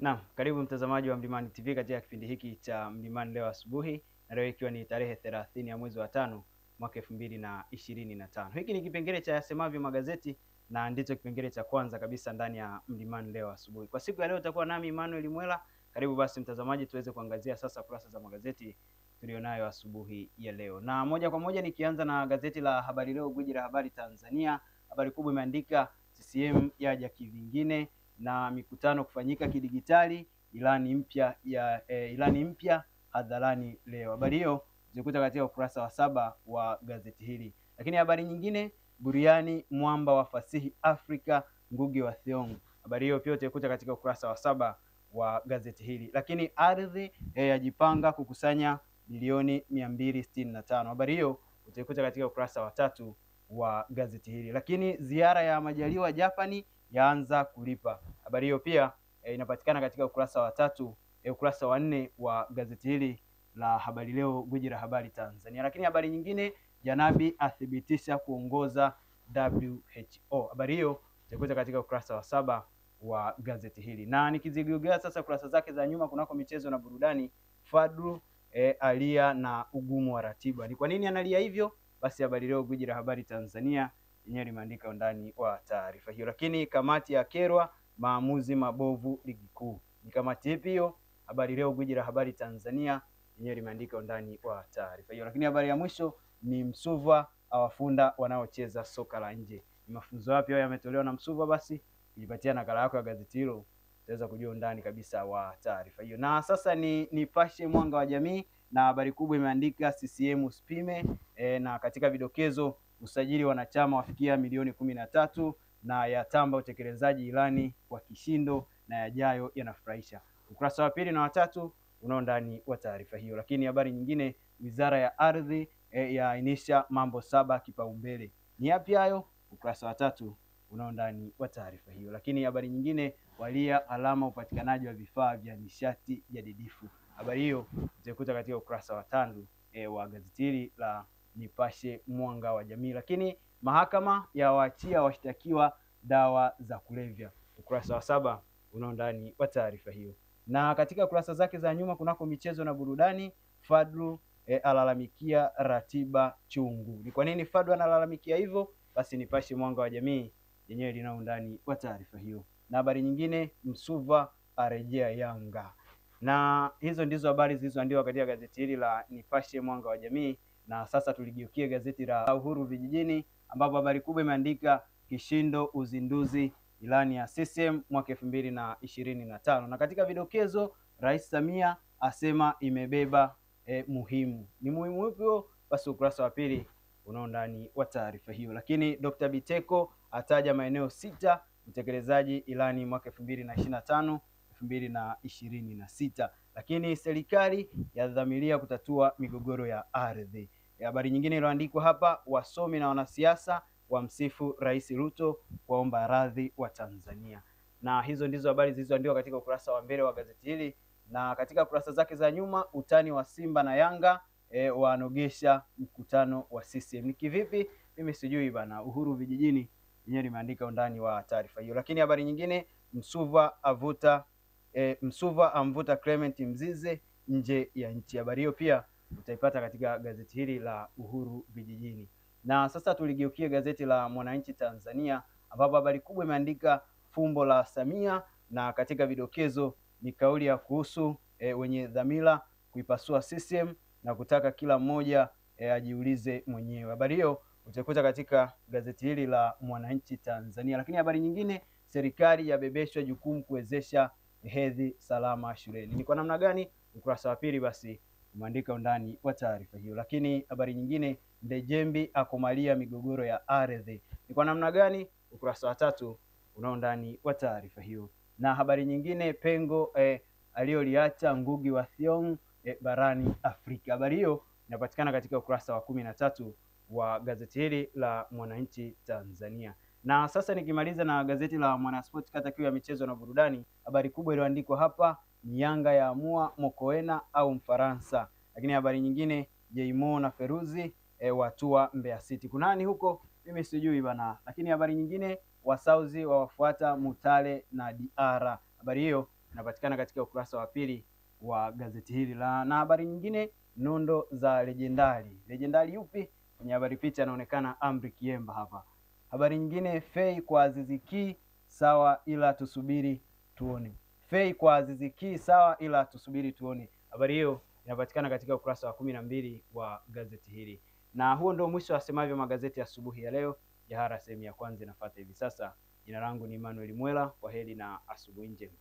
Naam, karibu mtazamaji wa Mlimani TV katika kipindi hiki cha Mlimani leo asubuhi, na leo ikiwa ni tarehe 30 ya mwezi wa 5 mwaka 2025. Hiki ni kipengele cha yasemavyo magazeti na ndicho kipengele cha kwanza kabisa ndani ya Mlimani leo asubuhi. Kwa siku ya leo utakuwa nami Emmanuel Mwela. Karibu basi mtazamaji, tuweze kuangazia sasa kurasa za magazeti tulionayo asubuhi ya leo. Na moja kwa moja nikianza na gazeti la Habari Leo, gwiji la habari Tanzania. Habari kubwa imeandika CCM yaja kivingine na mikutano kufanyika kidigitali, ilani mpya hadharani leo. Habari hiyo zikuta katika ukurasa wa 7 wa gazeti hili. Lakini habari nyingine, buriani mwamba wa fasihi Afrika Ngugi wa Thiong'o. Habari hiyo pia utaikuta katika ukurasa wa 7 wa gazeti hili. Lakini ardhi yajipanga kukusanya bilioni 265. Habari hiyo utaikuta katika ukurasa wa 3 wa gazeti hili. Lakini ziara ya Majaliwa Japani yaanza kulipa. Habari hiyo pia inapatikana katika ukurasa wa 3, ukurasa wa 4 wa gazeti hili la Habari Leo, gwiji la habari Tanzania. Lakini habari nyingine, Janabi athibitisha kuongoza WHO. Habari hiyo utakuta katika ukurasa wa 7 wa gazeti hili. Na nikizigeukia sasa kurasa zake za nyuma kunako michezo na burudani, Fadlu alia na ugumu wa ratiba. Ni kwa nini analia hivyo? Basi Habari Leo, gwiji la habari Tanzania, yenyewe limeandika undani wa taarifa hiyo. Lakini kamati ya kerwa maamuzi mabovu ligi kuu. Ni kamati ipi hiyo? Habari Leo, gwiji la habari Tanzania, yenyewe limeandika undani wa taarifa hiyo. Lakini habari ya mwisho ni Msuva awafunda wanaocheza soka la nje. Ni mafunzo yapi hayo yametolewa na Msuva? Basi ujipatia nakala yako ya gazeti hilo utaweza kujua undani kabisa wa taarifa hiyo. Na sasa ni Nipashe mwanga wa jamii, na habari kubwa imeandika CCM usipime, na katika vidokezo usajili wanachama wafikia milioni 13 na yatamba utekelezaji ilani kwa kishindo na yajayo yanafurahisha. Ukurasa wa 2 na wa 3 unao ndani wa taarifa hiyo. Lakini habari nyingine, wizara ya ardhi yaainisha mambo 7 kipaumbele. Ni yapi hayo? Ukurasa wa 3 unao ndani wa taarifa hiyo. Lakini habari nyingine, walia alama upatikanaji wa vifaa vya nishati jadidifu. Habari hiyo utaikuta katika ukurasa wa 5 wa gazeti hili la Nipashe mwanga wa jamii. Lakini mahakama yawaachia washtakiwa dawa za kulevya. Ukurasa wa 7 unao ndani wa taarifa hiyo. Na katika kurasa zake za nyuma kunako michezo na burudani, Fadlu alalamikia ratiba chungu. Ni kwa nini Fadlu analalamikia hivyo? Basi Nipashe mwanga wa jamii yenyewe linao undani wa taarifa hiyo. Na habari nyingine, Msuva arejea Yanga. Na hizo ndizo habari zilizoandikwa katika gazeti hili la Nipashe mwanga wa jamii. Na sasa tuligeukie gazeti la Uhuru vijijini, ambapo habari kubwa imeandika kishindo uzinduzi ilani ya CCM mwaka 2025. Na katika vidokezo, Rais Samia asema imebeba muhimu. Ni muhimu upi huo? Basi ukurasa wa 2 unao ndani wa taarifa hiyo. Lakini Dr. Biteko ataja maeneo 6 utekelezaji ilani mwaka 2025 2026. Lakini serikali yadhamiria kutatua migogoro ya ardhi. Habari nyingine iliyoandikwa hapa, wasomi na wanasiasa wamsifu Rais Ruto kuomba radhi wa Tanzania. Na hizo ndizo habari zilizoandikwa katika ukurasa wa mbele wa gazeti hili. Na katika kurasa zake za nyuma, utani wa Simba na Yanga wanogesha mkutano wa CCM. Ni kivipi? Mimi sijui bana. Uhuru vijijini yenyewe limeandika undani wa taarifa hiyo. Lakini habari nyingine, Msuva amvuta Clement Mzize nje ya nchi. Habari hiyo pia utaipata katika gazeti hili la Uhuru vijijini. Na sasa tuligeukie gazeti la Mwananchi Tanzania, ambapo habari kubwa imeandika fumbo la Samia, na katika vidokezo ni kauli ya kuhusu wenye dhamira kuipasua CCM na kutaka kila mmoja ajiulize mwenyewe. Habari hiyo utakuta katika gazeti hili la Mwananchi Tanzania. Lakini habari nyingine, serikali yabebeshwa jukumu kuwezesha hedhi salama shuleni. Ni kwa namna gani? Ukurasa wa 2 basi umeandika undani wa taarifa hiyo. Lakini habari nyingine, Ndejembi akomalia migogoro ya ardhi. Ni kwa namna gani? Ukurasa wa 3 unao ndani wa taarifa hiyo. Na habari nyingine, pengo aliyoliacha Ngugi wa Thiong'o barani Afrika. Habari hiyo inapatikana katika ukurasa wa 13 wa gazeti hili la Mwananchi Tanzania. Na sasa nikimaliza na gazeti la Mwanaspoti kata kiu ya michezo na burudani, habari kubwa iliyoandikwa hapa ni Yanga yaamua Mokoena au Mfaransa. Lakini habari nyingine, Jmo na Feruzi watua Mbeya City. Kunani huko? Mimi sijui bana. Lakini habari nyingine, Wasauzi wawafuata Mutale na Diara. Habari hiyo inapatikana katika ukurasa wa pili wa gazeti hili na habari nyingine, nondo za legendari. Legendari yupi? Kwenye habari picha anaonekana Amri Kiemba hapa. Habari nyingine, Fei kwa Aziz Ki sawa ila tusubiri tuone. Fei kwa Aziz Ki sawa ila tusubiri tuone. Habari hiyo inapatikana katika ukurasa wa 12 wa gazeti hili. Na huo ndio mwisho wa Asemavyo Magazeti asubuhi ya leo. Jahara sehemu ya kwanza inafuata hivi sasa. Jina langu ni Emmanuel Mwela. Kwa heri na asubuhi njema.